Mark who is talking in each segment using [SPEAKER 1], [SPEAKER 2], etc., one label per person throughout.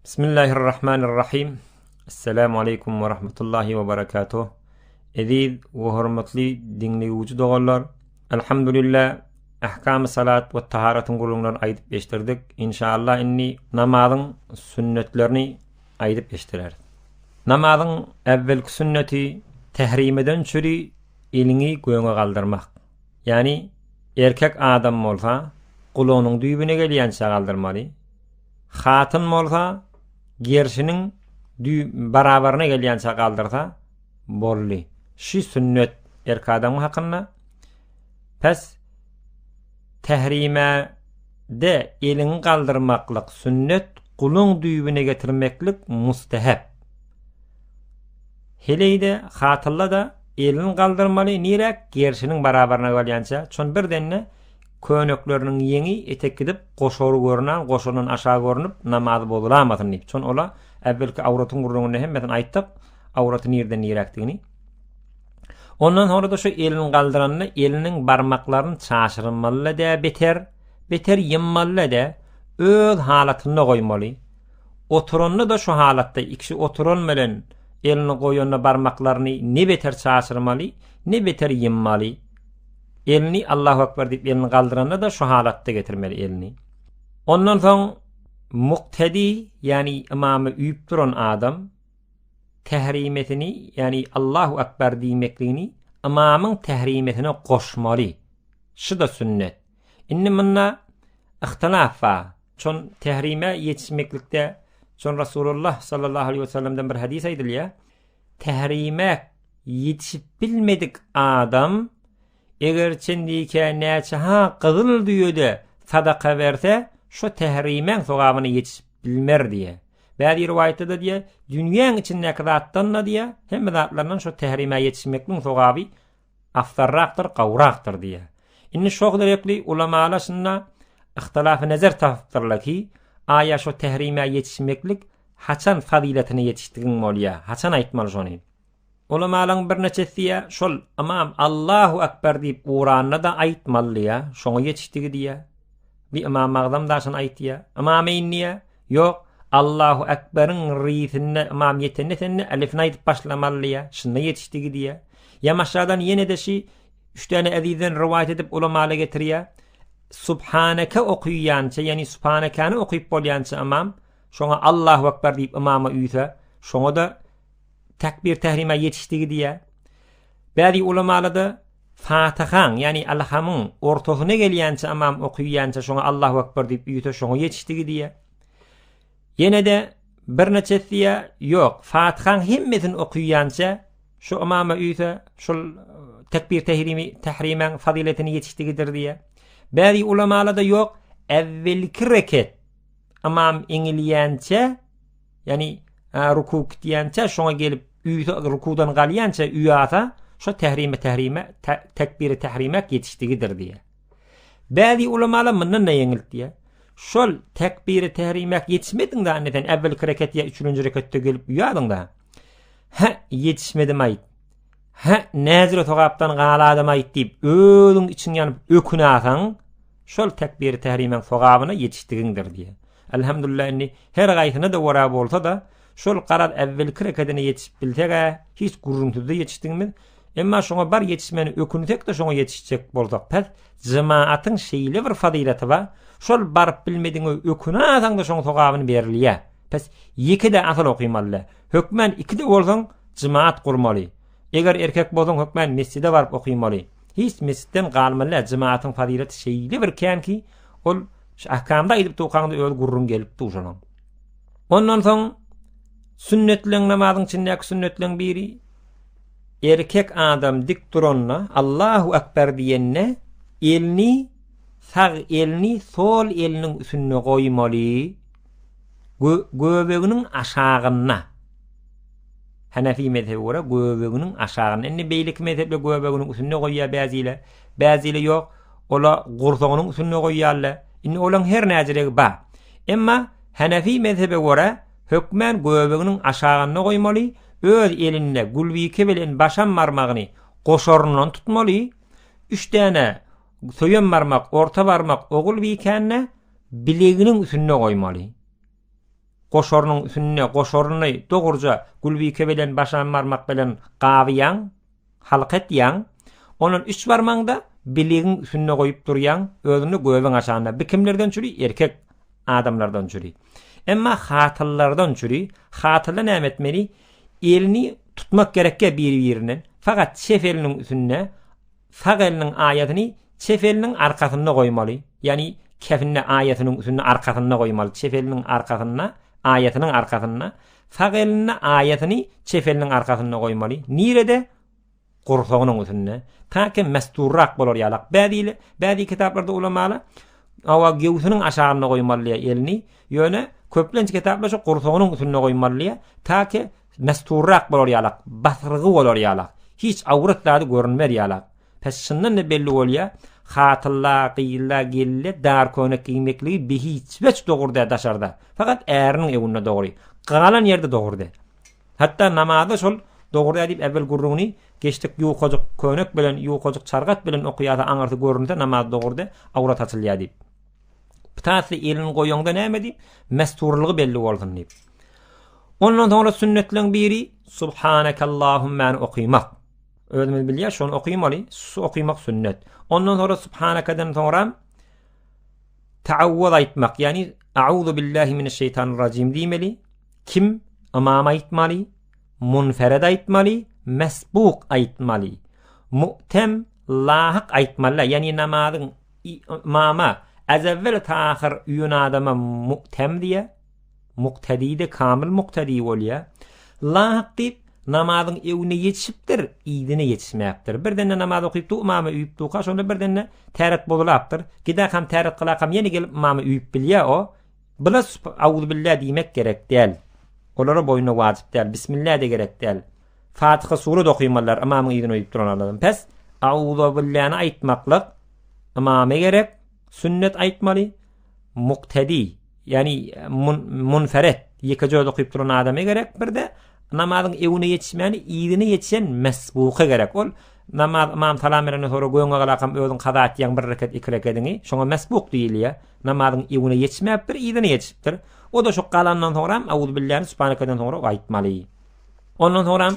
[SPEAKER 1] Bismillahirrahmanirrahim. Assalamu alaikum wa rahmatullahi wa barakatuh. Aziz ve hurmatly dinleyici dogallar, elhamdülillah ahkam-ı salat ve taharatın gurulundan aydıp geçtirdik. İnşallah inni namazın sünnetlerini aydıp geçtirer. Namazın evvelki sünneti tehrimeden çürü elini göğüne kaldırmak. Yani erkek adam olsa kulağının düğübüne geliyense kaldırmalı. Hatın olsa gerşinin barabarına gelýänse kaldırsa bolly. Şu sünnet erkek adam hakkında. Pes tehrime de elini kaldırmaklık sünnet, kulun düğübüne getirmeklik mustahab. Heleyde hatılla da elini kaldırmalı, nirek gerşinin barabarına gelýänse. Çon bir denne könöklerinin yeni etek gidip goşoru görünen, goşonun aşağı görünüp namaz bolulamazın deyip. Çon ola evvelki avratın gurrunu hemmeten ayttık, avratı nirden nirektigini. Ondan sonra da şu elini kaldıranını, elinin barmaklarını çaşırmalı da beter yemmalı da öz halatına koymalı. Oturanını da şu halatta ikisi oturan bilen elini koyanına barmaklarını ne beter çaşırmalı, ne beter yemmalı. Elini Allahu Ekber deyip elini kaldıranına da şu halatta getirmeli elini. Ondan sonra muktedi yani imamı üyüp duran adam tehrimetini yani Allahu Ekber demekliğini imamın tehrimetine koşmalı. Şu da sünnet. İnni minna ihtilaf var. Çon tehrime yetişmeklikte çon Resulullah sallallahu aleyhi ve sellem'den bir hadis aydılıyor. Tehrime yetişip bilmedik adam eger çendike näçe ha kızıl diýede sadaka verse şu tehrimen sogabını yetişip bilmer diye. Bäzi riwayetde de diye dünýäň içindäki zatdan diye hem zatlardan şu tehrime yetişmekliň sogaby aftarraqdyr, gawraqdyr diye. Inni şoň derepli ulamalar şunda ihtilaf-ı nazar tapdyrlar ki aya şu tehrime yetişmeklik haçan faziletine yetişdigiň bolýar. Haçan aýtmaly şonu. Ulamalarning bir neçesiýe şol imam Allahu Ekber diýip Uranna da aýtmaly, şoňa yetişdigi diýe. Bir imam agdam da şonu aýtýar. Imam eýniýe ýok Allahu Ekber'in riýetine imam ýetenne elifini aýdyp başlamaly, şunda yetişdigi diýe. Ya maşadan ýene de şi 3 tane azizden riwayet edip ulamalar getirýär. Subhaneke okuýança, yani Subhanekany okuyup bolýança imam, şoňa Allahu Ekber diýip imama üýse, şoňa da tekbir tehrime yetişdigi diye. Bäzi ulamalar da Fatihaň yani Alhamyň ortasyna gelýänçe imam okuýança şoňa Allahu Ekber diýip üýte şoňa yetişdigi diye. Yine de bir neçesiýe ýok. Fatihaň hemmesini okuýança şu imama üýte şol tekbir tehrimen faziletini yetişdigidir diye. Bäzi ulamalar da ýok. Evvelki reket imam eňilýänçe yani ruku diýänçe şoňa gelip rukudan galýança üýata şu tehrime tekbiri tehrimek yetişdigidir diye. Bäzi ulamalar mundan näýeňilt diye. Şol tekbiri tehrimek yetişmediň da neden evvelki reket ýa 3-nji reketde gelip üýadyň da. Yetişmedim aýt. Näzire togapdan galadym aýt diýip özüň için ýanyp ökünäň şol tekbiri tehrimen sogabyna yetişdigiňdir diye. Elhamdülillah inni her gaýsyna da wara bolsa da şol qarad evvelki reketine yetişip bilsege hiç gurruntuda yetişdiňmi? Emma şoňa bar yetişmeni ökünsek de şoňa yetişjek bolsak pes jemaatyň şeýle bir fazileti bar. Şol baryp bilmediňi ökünäň da şoň sogabyny berilýär. Pes iki de asal okuýmaly. Hökmen iki de bolsaň jemaat gurmaly. Eger erkek bolsaň hökmen mescide baryp okuýmaly. Hiç mescitten galmaly jemaatyň fazileti şeýle bir känki ol ahkamda edip toqanda öl gurrun gelip duşanan. Ondan soň sünnetleň namazyň içindäki sünnetleň biri erkek adam dik duranna Allahu Ekber diýenne elini sağ elini sol eliniň üstüne goýmaly, göbeginiň aşagyna. Hanefi mezhebi göre göbeginiň aşagyna. Indi beýlik mezheple göbeginiň üstüne goýýar bäziler ýok. Ola gursagynyň üstüne goýýarlar. Indi olan her näziregi bar. Emma Hanefi mezhebi göre hökmen göbeginiň aşagyna goýmaly, öz elinde gulbiki bilen başan barmagyny goşorundan tutmaly. 3 tane soýan barmak, orta barmak ogul bikänne bileginiň üstüne goýmaly. goşorunyň üstüne goşoruny dogurja gulbike bilen başan barmak bilen gawyýan, halkat ýan, onun 3 barmagda biligiň üstüne goýup durýan, özüni göwüň aşağına. Bu kimlerden çüri? Erkek adamlardan çüri. Emma hatıllardan çüri. Hatılla näme etmeli? Elini tutmak gerekke bir-birinin. Fakat çefelinin üstüne fagelinin ayetini çefelinin arkasyna goýmaly. Yani kefinne ayetinin üstüne arkasyna goýmaly. Çefelinin arkasyna, ayetinin arkasyna, fagelinin ayetini çefelinin arkasyna goýmaly. Nirede? Gursogynyň üstüne. Taky mesturrak bolar ýalak. Bäzi kitaplarda ulamalar awa gewsüniň aşagyna goýmaly elini. Ýöne köplenç kitaplar şu gursogynyň üstüne goýmaly taky mesturrak bolar ýalak, basyrgy bolar ýalak. Hiç awratlary görünmer ýalak. Pes şundan da belli bolýar. Hatylla, gyýylla, gelle, dar könek giýmekligi bir hiç weç dogurda daşarda. Fakat äriniň ewine dogry. Galan ýerde dogurda. Hatta namazda şol dogurda diýip evvel gurruny geçtik ýuwkajyk könek bilen ýuwkajyk çargat bilen okuýarda aňarty göründe namaz dogurda awrat atylýar diýip. Ptasy elini goýoňda näme diýip? Mesturlygy belli bolsun diýip. Ondan sonra sünnetlerin biri Subhanakallahumma okumak. Özümüz bilýär, şonu okuýmaly, okumak sünnet. Ondan sonra Subhanakadan sonra taawwuz aýtmak, yani A'udhu billahi mineşşeytanirracim diýmeli. Kim imama aýtmaly, munfered aýtmaly, mesbuk aýtmaly. Mu'tem lahyk aýtmaly, yani namazyň imama az evvel taahir üýün adama mu'tem diýe. Muqtedide kamil muqtedi bolýar. Lahyk diýip namazyň ewine ýetişipdir, ýygyna ýetişmäpdir. Birdenne namaz okyp tu imamy üýüp tu, şonda birdenne taharet bolapdyr. Gide ham taharet kylakam ýene gelip imamy üýüp bilýär o. Bula auzu billahi diýmek gerek däl. Olara boyuna wajyp däl. Bismillah de gerek däl. Fatiha surat okuymalar imamyň ýygyna üýüp duranlardan. Pes auzu billahi aýtmaklyk imamy gerek, sünnet aýtmaly, muqtedi yani munferet ýeke okyp duran adama gerek, bir de namazyň ewine ýetişmäni ýygyna ýetişen mesbuka gerek. Ol namaz imam salam berenden sonra goýunga galakam özüň kaza etýän bir rekat iki rekatini şoňa mesbuk diýilýär. Namazyň ewine ýetişmäpdir, ýygyna ýetişipdir. O da şu galandan sonra auzu billahi subhanakadan sonra aýtmaly. Ondan sonra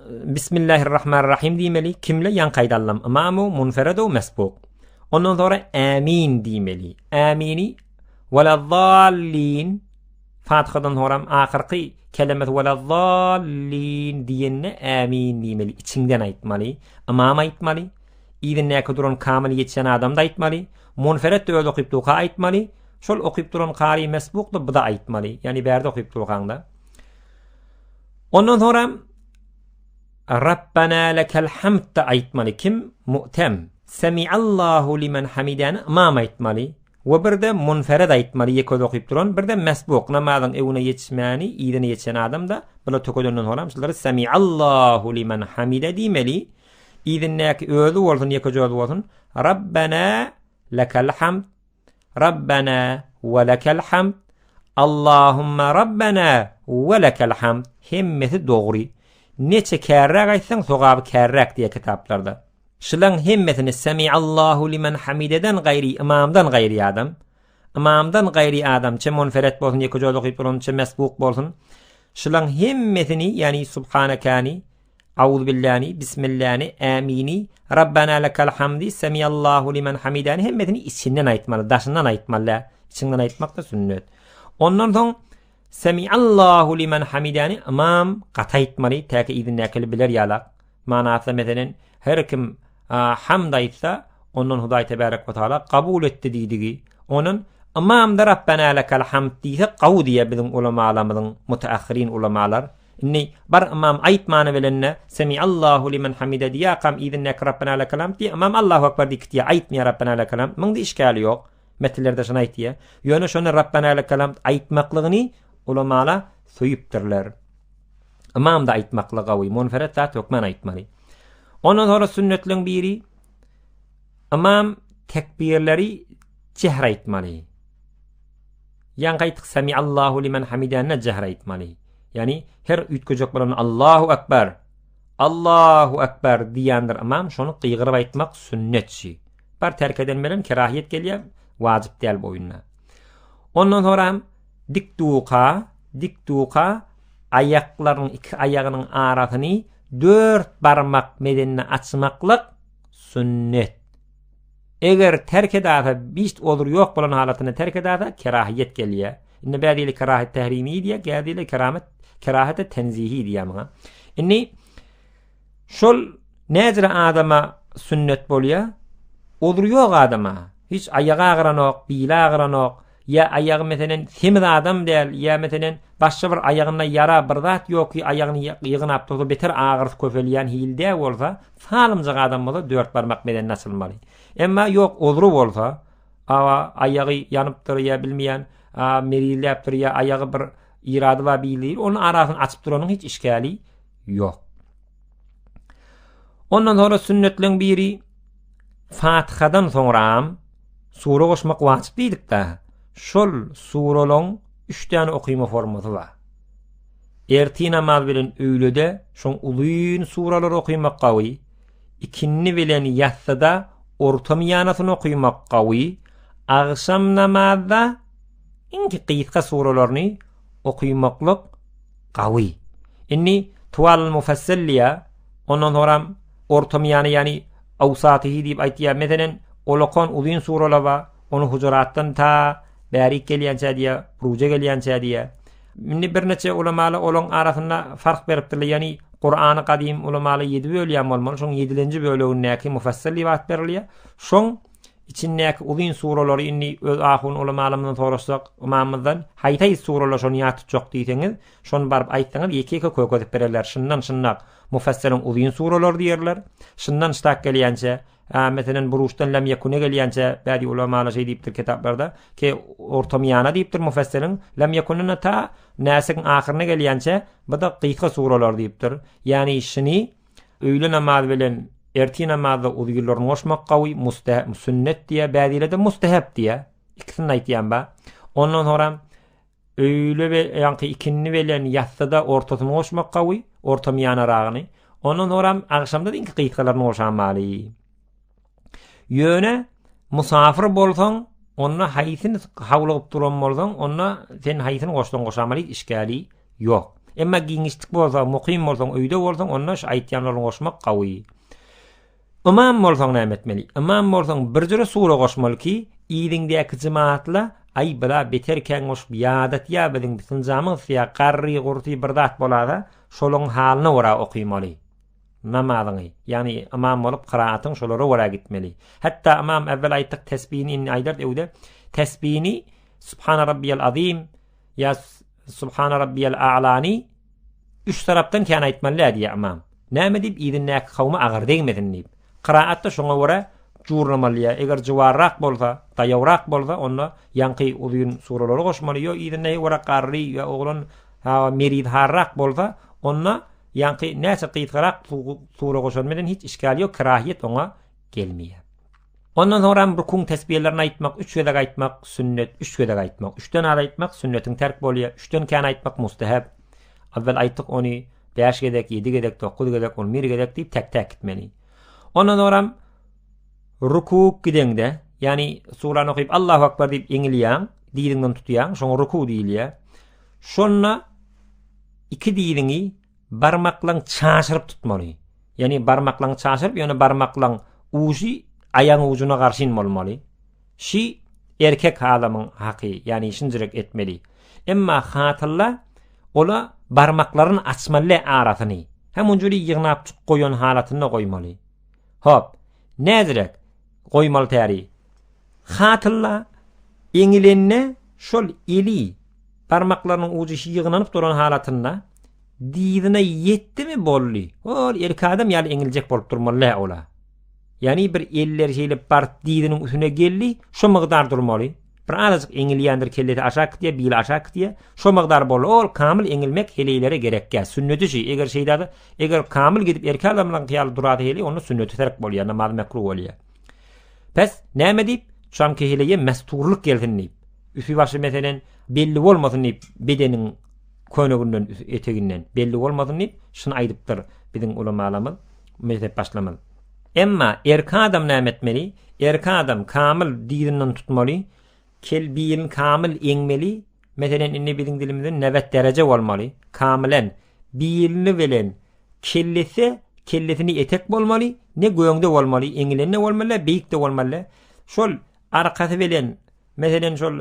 [SPEAKER 1] Bismillahirrahmanirrahim diýmeli. Kimle yan gaýdallam? Imamy, munfered we mesbuk. Ondan sonra amin diýmeli. Amini waladdallin. Fatihadan sonra ahirki kelimet waladdallin diýenne amin diýmeli. İçinden aýtmaly. Imam aýtmaly. Ýygyna duran kamil ýetişen adam da aýtmaly. Munfered de öyle okyp duka aýtmaly. Şol okyp duran qari mesbuk da bu da aýtmaly. Yani berde okyp durganda. Ondan sonra Rabbana lekel hamd da aýtmaly. Kim? Mu'tem. Semi'allahu limen hamidana imam aýtmaly. We bir de munfered aýtmaly ýeke okyp duran, bir de mesbuk namazyň ewine ýetişmäni ýygyna ýetişen adam da bula töködenden sonra şolary semi'allahu limen hamida diýmeli. Ýygynyňki özü bolsun ýeke jol bolsun. Rabbana lekel hamd. Rabbana ve lekel hamd. Allahumma rabbana ve lekel hamd. Hemmeti dogry. Neçe kärrak aýtsaň sogaby kärrak diye kitaplarda. Şulan hemmetini semi'allahu limen hamideden gayri imamdan gayri adam. İmamdan gayri adam çe munferet bolsun ýeke jol okyp duran çe mesbuk bolsun. Şulan hemmetini yani subhanakani, auzu billahi, bismillahi, amini, rabbana lekal hamdi, semi'allahu limen hamidani hemmetini içinden aýtmaly, daşyndan aýtmaly. İçinden aýtmak da sünnet. Ondan soň semi'allahu limen hamidani imam gata aýtmaly, täki ýygyna näkili biler ýalak. Manasy meselen her kim hamd aýtsa, ondan Hudaý tebarek we taala kabul etdi diýdigi. Onun imam da rabbana lekal hamd diýse gawy diýe biziň ulamalarymyň mutaahhirin ulamalar. Inni bar imam aýtmany bilenne semi'allahu limen hamida diýä kam ýygyna rabbana lekal hamd diýe imam Allahu akbar diýip aýtmaýar rabbana lekal hamd. Muňda işgali ýok. Metellerde şonu aýtýar. Ýöne şonu rabbana lekal hamd aýtmaklygyny ulamalar söýüpdirler. Imam da aýtmakly gawy, munferet zat türkmen aýtmaly. Ondan sonra sünnetlerin biri imam tekbirleri cehr aýtmaly. Yan gaýtyk semi'allahu limen hamidana cehr aýtmaly. Yani her üýtgejek bolan Allahu akbar, Allahu akbar diýendir imam şonu gygyryp aýtmak sünnetçi. Bar terk edenmelen kerahiýet gelýär, wajyp däl boýunna. Ondan sonra dik duqa dik duka ayaklarının iki ayağının arasını 4 barmak medenine açmaklık sünnet. Eger terk edata bist olur yok bolan halatını terk edata kerahiyet geliyor. İnne bädili kerahet tehrimi diye, gädili kerahete tenzihi diye ama. İnni şol nezre adama sünnet bolýar. Olur yok adama. Hiç ayağa ağranok, biyle ağranok, ya ayağı meselen temiz adam değil, ya meselen başka bir ayağına yara birdat yok ki ayağını yığınap tutup beter ağır köfeleyen hilde olsa, salımcık adam bolsa 4 barmak meden nasılmalı. Emma yok olur olsa, ayağı yanıptır ya bilmeyen, merilleptir ya ayağı bir iradı var bilir, onun arasını açıp duranın hiç işgali yok. Ondan sonra sünnetlerin biri Fatiha'dan sonra sure koşmak vacip değildik da şol surelon 3 tane okuyma formatı var. Erti namaz bilen öğlede şon uluyun sureler okuymak qawi, ikinni bilen yatsıda ortam yanasını okuymak qawi, akşam namazda inki qiyitqa surelerini okuymaklık qawi. Inni tuval mufassilliya ondan sonra ortam yani awsatihi dip aytýar. Meselen olokon uluyun sureler var. Onu Hucurattan ta bärik gelýänçe diýe, Buruja gelýänçe diýe. Minni bir neçe ulamaly olon arasynda fark beripdir. Yani Qur'any kadim ulamaly 7 bölýän bolmaly. Şoň 7-nji bölегindäki mufassil liwat berilýär. Şoň içindäki uluyun sureleri inni öz AHUN ulamalarynyň soraşsak, imamymyzdan haýtaý sureler şonu ýatjak diýseňiz, şonu baryp aýtsaňyz ýeke-ýeke köýgedip bererler. Şundan mufassirin uluyun sureler diýerler. Şundan ştak gelýänçe meselen Buruşdan lam yakune gelýänçe bädi ulamalar şey diýipdir kitaplarda ki ortam ýana diýipdir mufassirin lam yakununa ta näsiň ahyryna gelýänçe bu da qiyitga sureler diýipdir. Yani şini öýle namaz bilen erti namazda uluylaryny goşmak qawy mustahab sünnet diye bädilerde mustahab diye ikisini aýtýan ba. Ondan sonra öýle we ýa-ni ikinni bilen ýatsyda ortasyny goşmak qawy ortam ýana ragyny. Ondan sonra akşamda inki qiyitgalaryny goşamaly. Yöne musafir bolsaň onna haýsyn hawlyp duran bolsaň onna sen haýsyn goşdan goşamaly işgali ýok. Emma giňişlik bolsa, muqim bolsaň, öýde bolsaň onna şu aýtýanlaryny goşmak qawy. Imam bolsaň näme etmeli? Imam bolsaň bir jere sure goşmaly ki ýygyňdäki jemaatla ay bila beterken goşup ýadat ýa-bediň bütün jamyň ýa qarry gurty birdat bolada şolun halyna wara okuymaly. Namazyny, yani imam bolup qiraatyn şolara wara gitmeli. Hatta imam evvel aýtdyk tesbihini aýdar öwde tesbihini Subhana rabbiyal azim ya Subhana rabbiyal a'lani 3 tarapdan kan aýtmaly diýär imam. Näme diýip ýygyndäki kawma agyr degmedin diýip. Qiraatda şoňa wara jurlamaly. Eger jiwarrak bolsa, taýawrak bolsa, onda ýanky uluyun surelere goşmaly. Ýa ýygyndäki wara qarry ýa oglan merid harrak bolsa, onda ýanky näçe qiyitgarak sure goşanmadan hiç işgali ýok, kerahiyet oňa gelmeýär. Ondan sonra rukun tesbihlerini aýtmak, 3 gedek aýtmak sünnet, 3 gedek aýtmak, 3den ara aýtmak sünnetin terk bolýar, 3den kan aýtmak mustahab. Awvel aýtdyk ony 5 gedek, 7 gedek, 9 gedek, 11 gedek diýip tek gitmeli. Ondan sonra ruku gidende, yani surany okuyup Allahu akbar diýip eňilýän, diýdiňden tutýan, şoň ruku diýilýär. Şonna 2 diýdiňi barmaklaň çaşyryp tutmaly. Yani barmaklaň çaşyryp, ýöne barmaklaň uji ayaň ujuna garşyn bolmaly. Şi erkek adamyň haky, yani şinjirek etmeli. Emma hatylla ola barmaklaryny açmaly arasyny. Hem onjuli ýygnap goýan halatyna goýmaly. Hop, näzirek goýmaly täri. Hatylla eňilenne şol eli barmaklarynyň uji ýygnanyp duran halatyna diýdine ýetdimi bolly? Ol erkek adam ýaly eňiljek bolup durmaly ola. Yani bir eller şeýle bar diýdiniň üstüne geldi, şo mygdar durmaly. Bir azajyk eňilýändir kelleti aşak diýe, bil aşak diýe, şo mygdar bol. Ol kamil eňilmek heleýlere gerekkä. Sünneti şi, eger şeýdady, eger kamil gidip erkek adam bilen ýaly durady heli, onu sünneti terk bolýar, namaz mekruh bolýar. Pes näme diýip? Çamky heleýe mesturluk gelsin diýip. Üstü başı meselen belli bolmasyn diýip bedeniň könügünden eteginden belli bolmasyn diýip şunu aýdypdyr biziň ulamalarymyz, mezhep başlamaz. Emma erkek adam näme etmeli? Erkek adam kamil diýdinden tutmaly, kelbiýin kamil eňmeli, Meselen inni bizim dilimizde 90 derece olmalı. Kamilen birini bilen kellesini etek bolmaly, ne göňde bolmaly, eňilenne bolmaly, beýikde bolmaly. Şol arkasy bilen meselen şol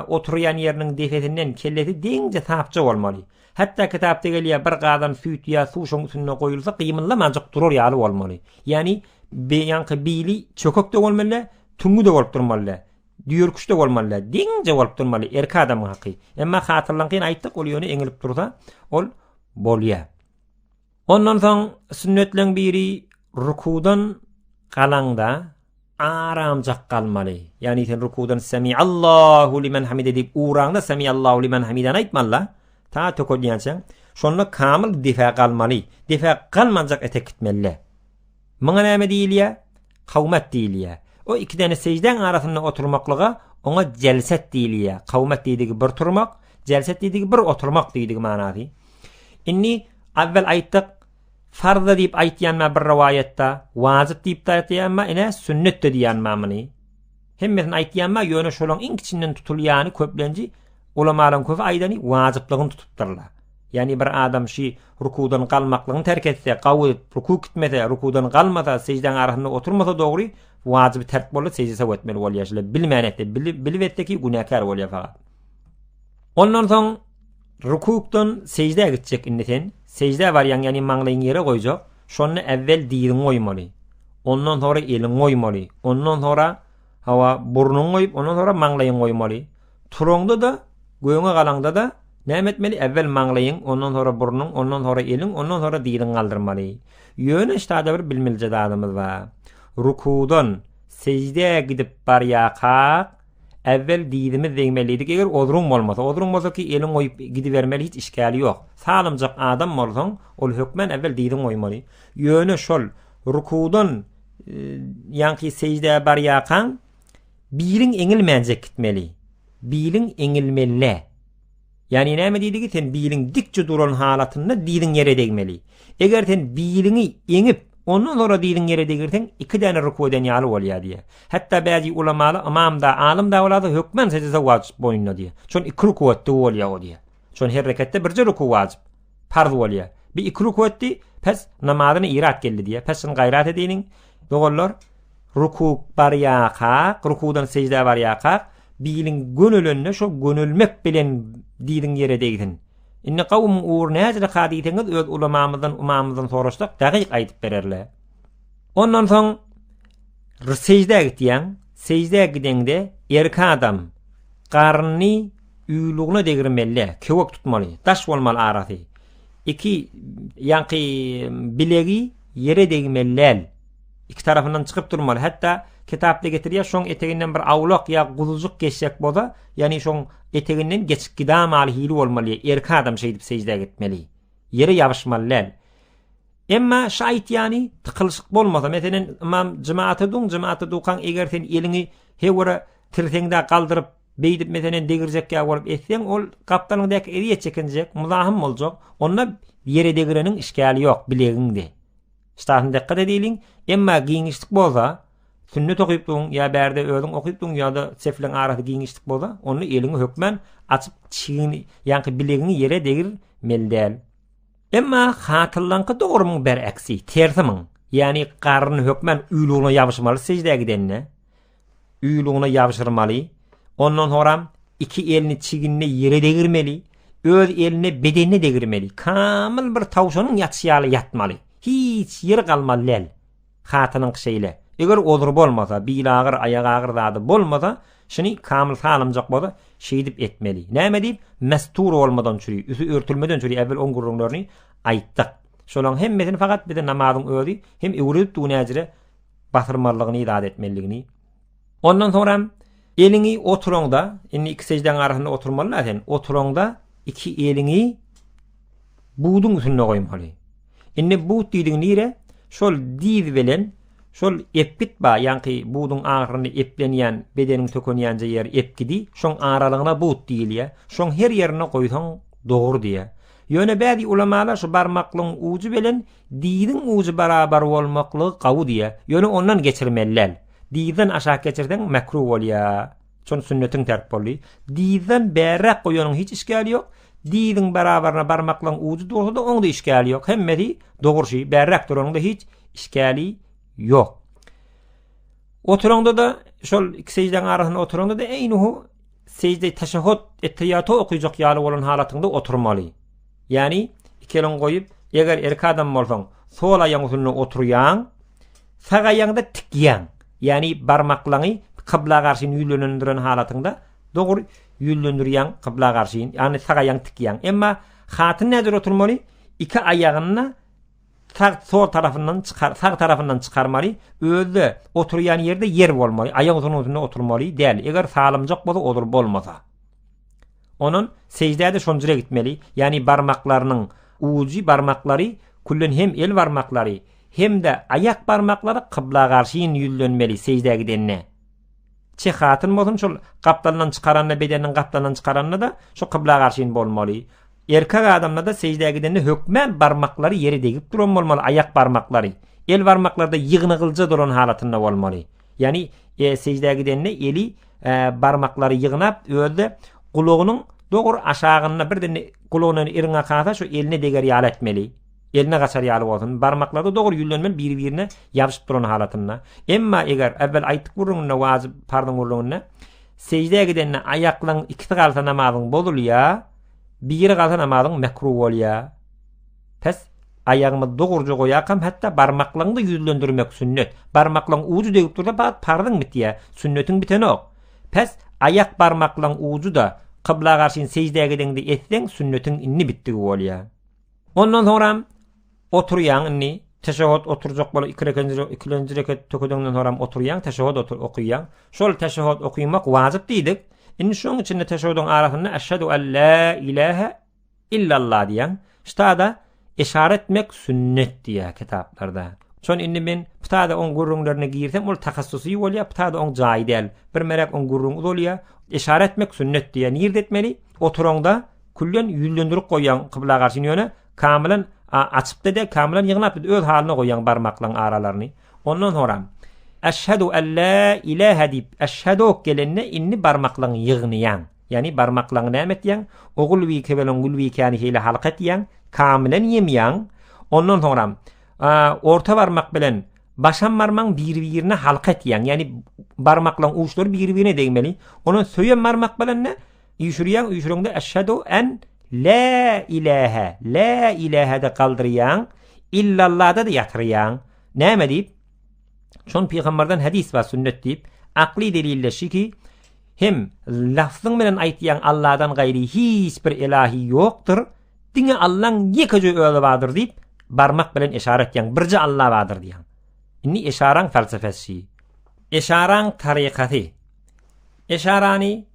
[SPEAKER 1] oturýan ýeriniň defetinden kellesi deňje tapça bolmaly. Hatta kitapda gelýär bir gadan süýt ýa suw şoň üstüne goýulsa gymyllamajak durur ýaly bolmaly. Yani beýanky bili çökökde bolmaly, tüňüde bolup durmaly. Düýürküşde bolmaly, deňje bolup durmaly erki adamyň haky. Emma hatırlankyn aýtdyk, ol ýöne eňilip dursa, ol bolýar. Ondan soň sünnetleň biri rukudan galanda aramjak galmaly. Yani sen rukudan semiallahu limen hamide diýip uraňda semiallahu limen hamiden aýtmalla. Ta tökölýänçe, şonda kamil difa galmaly. Difa galmanjak etek gitmeli. Muňa näme diýilýär? Kawmat diýilýär. O iki tane secden arasında oturmaklığa ona celset diýilýär. Kawmat diýdigi bir turmak, celset diýdigi bir oturmak diýdigi manasy. Inni awvel aýtdyk, farz diýip aýtýanma bir riwayetde, wajyp diýip aýtýanma, ene sünnet diýýanma many. Hemmesini aýtýanma ýöne şolaň iň kiçinden tutulýany köplenji ulamalaryň köpi aýdany wajyplygyny tutupdyrlar. Yani bir adam rukudan galmaklygyny terk etse, ruku gitmese, rukudan galmasa, secden arasında oturmasa dogry wajibi terk bolsa secdese ötmeli bolýar. Bilmänekde, bilibetdeki günäkär bolýar fakat. Ondan soň rukukdan secdeye gitjek inneten. Secde barýan yani maňlaýyň ýere goýjak. Şonu awvel diýiň goýmaly. Ondan sonra eliň goýmaly. Ondan sonra burnuň goýup, ondan sonra maňlaýyň goýmaly. Turongda da, göňe galangda da näme etmeli? Awvel maňlaýyň, ondan sonra burnuň, ondan sonra eliň, ondan sonra diýiň galdyrmaly. Ýöne istada bir bilmilje dadymyz bar. Rukudan secdeye gidip barýaka awvel diýdimiz deňmelidik. Eger odrun bolmasa ki eliň goýup gidivermeli, hiç işgali ýok. Salymjak adam bolsaň, ol hökmen awvel diýdiň goýmaly. Ýöne şol rukudan ýa-ni secdeye barýaka biliň eňilmänjek gitmeli. Biliň eňilmeli. Yani näme diýdigi? Sen biliň dikçe duran halatynda diýdiň ýere degmeli. Eger sen biliňi eňip ondan sonra diýdiň ýere degirsen, iki däne rukudan ýaly bolýar diýe. Hatda bäzi ulamalar imamda, alimda bolady hökmen secde wajyp boýunna diýe. Şon iki rukutda bolýar o diýe. Şon her rekatda birje ruku wajyp, farz bolýar. Bir iki rukutdy, pes namazyny irat geldi diýe. Pes şunu gaýrat ediniň. Dogollar ruku barýaka, rukudan secde barýaka, biliň gönülünne şo gönülmek bilen diýdiň ýere degdin. Inne kavm uğur näzire haditiniz öz ulamamyzdan soraşdyk, dagyk aýdyp bererler. Ondan soň secde gitýän, secde gidende erki adam garny üýlüğüne degirmeli, kewek tutmaly, taş bolmaly arasy. İki ýanky bilegi ýere degmeli. İki tarafından çıkıp durmaly. Hatta kitapda getirýär, şoň eteginden bir awlak ýa guzuljuk geçsek bolsa, yani şoň eteginden geçip gidamaly hili bolmaly. Erki adam şeýdip secdeye gitmeli. Ýere ýabyşmaly. Emma şaýt yani tykylşyk bolmasa, meselen imam jemaata dukan eger sen eliňi hewara tirseňde galdyryp beýdip meselen degirjekkä bolup etseň, ol gapdanyňdaky eriýe çekinjek, muzahym boljak. Onda ýere degireniň işgali ýok bilegiňde. Ştahyň dikkat ediliň. Emma giňişlik bolsa, sünnet okuyupdun ya berde özüň okuyupdun ya da sefleň arasy giňişlik bolsa, onu eliňi hökmen açyp çiğini, ýa-ni bilegiňi ýere degirmeli däl. Emma hatırlankı dogrymy ber aksi, tersimiň. Yani garny hökmen üýlüğüne ýabyşmaly secdeye gidenne. Üýlüğüne ýabyşyrmaly. Ondan sonra iki elini çiginine ýere degirmeli, öz eline bedenine degirmeli. Kamil bir tawşanyň ýatşýaly ýatmaly. Hiç yer galmaly. Hatynyň şeýle. Eger odur bolmasa, bil agyr, aýag agyr zady bolmasa, şuny kamil salymjak bolsa, şeýdip etmeli. Näme diýip? Mestur bolmadan çüri, üsü örtülmeden çüri evvel on gurrunlaryny aýtdyk. Şolaň hemmesini fakat bize namazyň özi hem öwrüp dünýäjire basyrmalygyny ýa etmeligini. Ondan sonra eliňi oturongda, inni iki secden arasynda oturmaly sen. Oturongda iki eliňi buğdun üstüne goýmaly. Inni buğd diýdiň nire? Şol diýdi bilen şol epgit ba, ýa-ni buğdun agyryny eplenýän, bedeniň tökenýänje ýer epgidi, şoň aralygyna buğd diýilýär. Şoň her ýerine goýsaň dogry diýär. Ýöne bäzi ulamalar şu barmaklaryň uju bilen diýdiň uju barabar bolmaklygy gawy diýär. Ýöne ondan geçirmeliler. Diýden aşağı geçirden mekruh bolýar. Şol sünnetin terk boldy. Diýden bärak goýanyň hiç işgali ýok. Diýdiň barabarına barmaklaryň uju dursa oňda işgali ýok. Hemmeti dogry bärak duranyňda hiç işgali ýok. Oturanda da şol iki secden arasynda oturanda da eýnuhu secde teşehhüd ettiýaty okuyjak ýaly bolan halatynda oturmaly. Yani iki elin goýup eger erki adam bolsaň sol aýaň üstüne oturýaň, sag aýaňda tikýäň. Yani barmaklaryny kıbla garşy ýülendiren halatynda dogry ýülendirýän kıbla garşy, yani sag aýaň tikýäň. Emma hatyn näder oturmaly? İki aýagyny sol tarafından çıkarmaly. Özü oturýan ýerde yer bolmaly. Aýagynyň üstüne oturmaly däl. Eger salymjak bolsa olur bolmasa. Onun secdede şonjure gitmeli. Yani barmaklarynyň uji barmaklary kullen hem el barmaklary hem de ayak barmaklary kıbla garşy ýülenmeli secdege gidenne. Çehatyn bolsun şol gapdandan çıkaranna bedeniň gapdandan çıkaranna da şu kıbla garşy bolmaly. Erkek adamda da secdeye gidende hökmen barmaklary yeri degip duran bolmaly, ayak barmaklary. El barmaklarda ýygny duran halatynda bolmaly. Yani secdeye gidende eli barmaklary ýygnap öldü gulagynyň dogry aşagyna birden gulagyny iriňe kasa şu eline deger ýaly etmeli. Eline gaçar ýaly bolsun. Barmaklarda dogry ýülenmeli bir-birine ýabyşyp duran halatynda. Emma eger evvel aýtdyk burunna wazip pardon urlugyna secdeye gidende aýaklaryň iki galsa namazyň bolulýa, bir galsa namazyň mekruh bolýa. Pes aýagymy dogurja goýakam hatda barmaklaryňdy ýüzlendirmek sünnet. Barmaklaryň uju degip dursa pardyň bitýär. Sünnetiň biteni ok. Pes ayak barmaklaryň uju da kıbla garşy secdeye gidende etseň sünnetiň inni bitdigi bolýar. Ondan sonra oturýan inni teşehhüd oturjak bolan ikinji rekat tökedenden sonra oturýan teşehhüd okuýan. Şol teşehhüd okuýmak wajyp diýdik. Inni şoň içinde teşehhüdüň arasynda eşhedü en la ilahe illallah diýen. Ştada işaret etmek sünnet diýär kitaplarda. Şon inni men ptada on gurrunlaryna girsem ol tahassusy bolýar, ptada on jaý däl. Bir merek on gurrun bolýar. İşaret etmek sünnet diýär. Nirde etmeli? Oturanda kullen ýülendirip goýan kıbla garşy ýöne kamilen açıpda da kamilen ýygnap öz halyna goýan barmaklaryň aralaryny. Ondan sonra eşhedü en la ilahe dip eşhedü gelenne inni barmaklaryň ýygnaýan. Yani barmaklaryň nämetýän? Ogul we kebelen gul we kani hile halqat ýan, kamilen ýemýän. Ondan sonra orta barmak bilen başan barmagyň bir-birine halqat ýan. Yani barmaklaryň uçlary bir-birine degmeli. Onu söýen barmak bilen ne? Ýüşürýän eşhedü en la ilahe de kaldıryan, illallah'da da yatıryan. Näme deyip? Şon peygamberden hadis var, sünnet deyip, akli delilleşi ki, hem lafzın bilen aýtýan Allah'dan gayri hiç bir ilahi yoktur, dine Allah'ın yekece öyle vardır deyip, barmak bilen işaret ýan, birce Allah vardır diýan. Inni işaran felsefesi, işaran tarikatı, işarani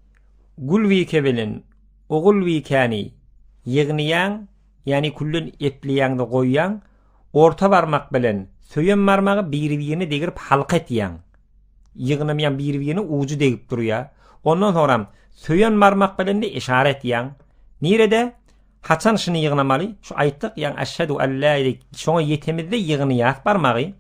[SPEAKER 1] gulvi kebelin, ogulvi kani, ýygnaýan, yani kullen epliýäňde goýýan, orta barmak bilen söýen barmagy bir-birine degirip halqa etýän. Ýygnamaýan bir-birine uju degip durýar. Ondan sonra söýen barmak bilen de işaret etýän. Nirede? Haçan şunu ýygnamaly? Şu aýtdyk, ýani eşhedü en la ilahe, şoňa ýetemizde ýygnaýar barmagy.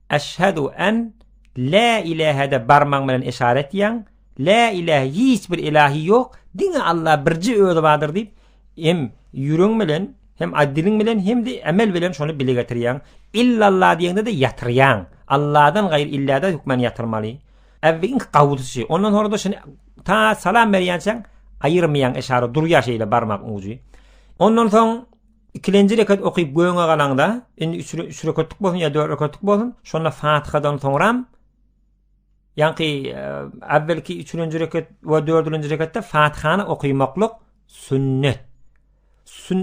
[SPEAKER 1] Eşhedü en la ilahe de barmak bilen işaret etýän. La ilahe hiç bir ilahi yok. Dine Allah birci öýde bardyr diýip hem ýüregiň bilen hem addylyň bilen hem de emel bilen şonu bile getirýän. İllallah diýende de ýatyrýan. Allah'dan gaýry illada hükmen ýatyrmaly. Evvin gawlysy. Ondan sonra da şunu ta salam berýänçäň aýyrmaýan işara durýar şeýle barmak uju. Ondan soň ikinji rekat okuyup göňe galanda, endi 3 rekatlyk bolsun ýa 4 rekatlyk bolsun, şonda Fatihadan soňra yani evvelki 3. rekat ve 4. rekatda Fatihany okuýmaklyk sünnet.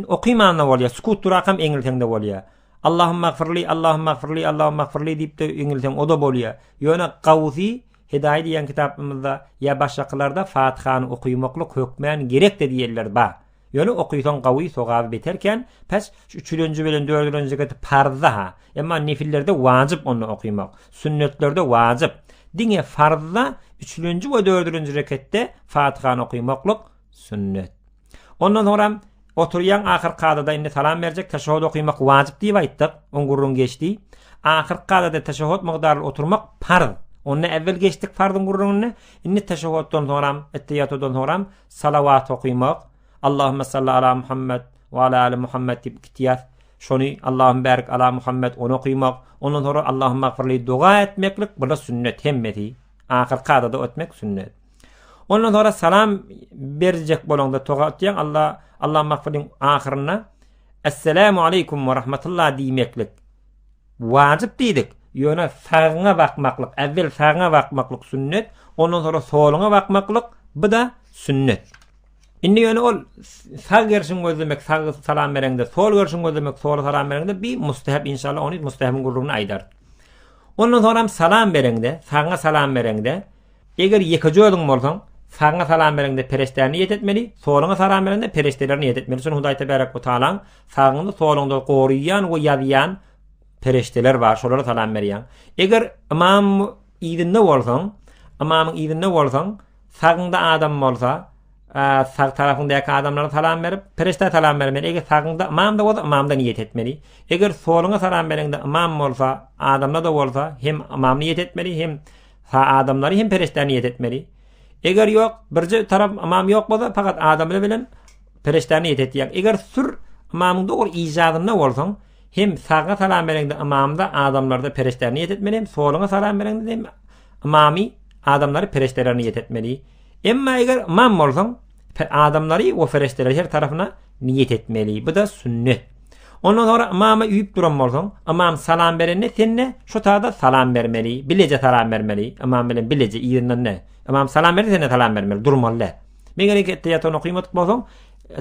[SPEAKER 1] Okuýmanda bolýar, sukut durakam eňilteňde bolýar. Allahumma gfirli, Allahumma gfirli, Allahumma gfirli diýip de eňilteň o da bolýar. Ýöne Gawzi Hidayet diýen kitapymyzda ýa başgalarda Fatihany okuýmaklyk hökmen gerek de diýerler ba. Ýöne okuýsan gawy sogaby beterken, pes 3. bilen 4. rekatda parza ha. Emma nefillerde wajyp onu okuýmak, sünnetlerde wajyp. Dine farzda 3. ve 4. rekatda Fatihany okuýmaklyk sünnet. Ondan sonra oturyan ahir qadada indi salam berjek, teşehhüd okuýmak wajyp diýip aýtdyk, oňgurrun geçdi. Ahir qadada teşehhüd migdary oturmak farz. Onu evvel geçtik fardın gurrununu. İnni teşehhüdden soram, ettehiyatdan soram salavat okuymak. Allahumme salli ala Muhammed ve ala ali Muhammed dip gitiyat. Şonu Allahümme barik ala Muhammed onu okuymak. Ondan sonra Allahümme gfirli dua etmeklik bu da sünnet hemmeti. Ahir qadada ötmek sünnet. Ondan sonra salam verecek bolanda toğatyan Allahümme gfirli ahirine Esselamu aleykum ve rahmetullah diýmeklik wajib diýdik. Ýöne sagyňa bakmaklyk, evvel sagyňa bakmaklyk sünnet, ondan sonra soluňa bakmaklyk bu da sünnet. Indi ýöne ol sag gerşin gözlemek, sag salam berende, sol gerşin gözlemek, sol salam berende bir mustahab inşallah onu mustahabın gurruna aýdar. Ondan sonra salam berende, sagyňa salam berende, eger ýeki jöýüň bolsaň, sagyňa salam berende pereştärni ýet etmeli, soluňa salam berende pereştärni ýet etmeli. Şonu Hudaý tebarek we taala sagyňy soluňda goruýan we ýaýan pereşteler var, şolara salam berýän. Eger imam ýerinde bolsaň, imamyň ýerinde bolsaň, sagyňda adam bolsa, sag tarafyndaky adamlara salam berip, pereşte salam bermeli. Eger sagyňda imam da bolsa, imam da niýet etmeli. Eger soluňa salam berende imam bolsa, adamlar da bolsa, hem imam niýet etmeli, hem adamlary hem pereşte niýet etmeli. Eger ýok, birje taraf imam ýok bolsa, fakat adamlar bilen pereşte niýet etýär. Eger sür imamyň dogry ijadyna bolsaň, hem sağa salam berende imamda adamlarda pereştär niyet etmeli, hem soluňa salam berende hem imamy adamlary pereştär niyet etmeli. Emma eger imam bolsaň adamlary we pereştär her tarafına niyet etmeli. Bu da sünnet. Ondan sonra imama üýüp duran bolsaň, imam salam berende senne şu taada salam bermeli, bilece salam bermeli. İmam bilen bilece ýerinden ne? İmam salam berdi senne salam bermeli, durmaly. Meger ettehiyatony okuymadyk bolsaň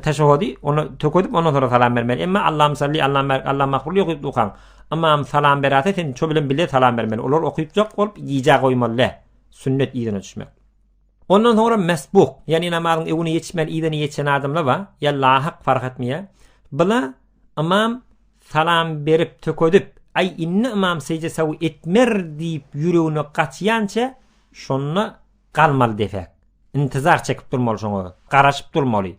[SPEAKER 1] teşehhüdi onu töködüp ondan sonra salam bermeli. Emma Allahum salli Allah mahfurlu ýokuyup dukan. Imam salam berate sen ço bilen bile salam bermeli. Olar okuyupjak bolup ýyjak goýmaly. Sünnet ýerine düşmek. Ondan sonra mesbuk, yani namazyň ewini ýetişmeli ýerine ýetişen adamlar var. Ya lahyk fark etmeýär. Bula imam salam berip töködüp ay inni imam secde sawu etmer diýip ýüregine gaçýança şonu galmaly defek. İntizar çekip durmaly şoňa, garaşyp durmaly.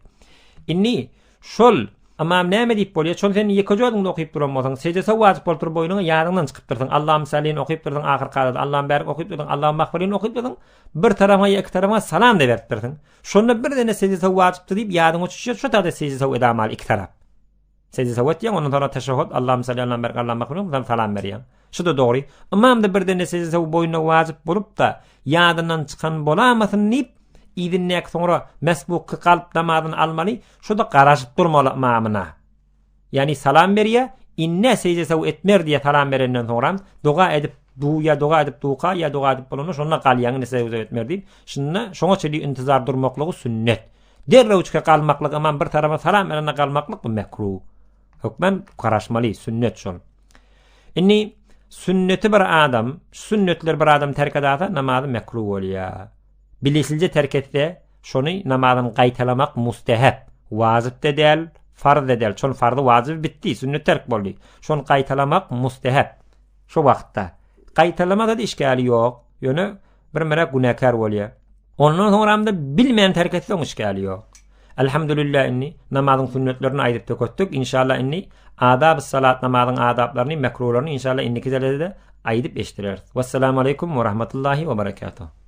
[SPEAKER 1] Inni şol imam näme diýip bolýar? Şol sen ýeki jöýüňde okuyup duran bolsaň, secde sawu wazyp bolup turup boýnuňa ýaryndan çykyp dursaň, Allahum salliň okuyup dursaň, ahir qadada Allahum barik okuyup dursaň, Allahum mahfirin okuyup dursaň, bir tarafa ýeki tarafa salam da berip dursaň. Şonda bir dene secde sawu wazypdy diýip ýadyň uçuşýar, şu taýda secde sawu edamaly iki tarap. Secde sawu etýän, ondan sonra teşehhüd, Allahum salli Allahum barik Allahum mahfirin salam berýän. Şu da dogry. Imam da bir dene secde sawu boýnuňa wazyp bolup da ýadyndan çykan bolamasyn diýip İdinnek sonra mesbukky kalıp namazyny almaly, şoda garaşyp durmaly imamyna. Yani salam berýär, inne secde sawu etmer diýe salam berenden sonra dua edip dua edip duqa ya dua edip bolany şonda galýan secde sawu etmer diýip, şoňa çeli intizar durmaklygy sünnet. Derrewçe kalmaklyk imam bir tarafa salam berende kalmaklyk bu mekruh. Hukmen garaşmaly sünnet şol. Inni sünneti bir adam, sünnetler bir adam terk edýärse namazy mekruh bolýar. Bilesilce terk etse, şonu namazyny gaýtalamak mustahab, wazip de däl, farz de däl. Şol farzy wazip bitdi, sünnet terk boldy. Şonu gaýtalamak mustahab. Şu wagtda gaýtalamada da işgali ýok. Ýöne bir mera günäkär bolýar. Ondan soňra bilmeýän terk etse işgali ýok. Elhamdülillah inni namazyň sünnetlerini aýdyp tökötdük. İnşallah inni adab-ı salat namazyň adablaryny, mekruhlaryny inşallah inniki de aýdyp eşdirer. Wassalamu aleykum we rahmetullahi we berekatuh.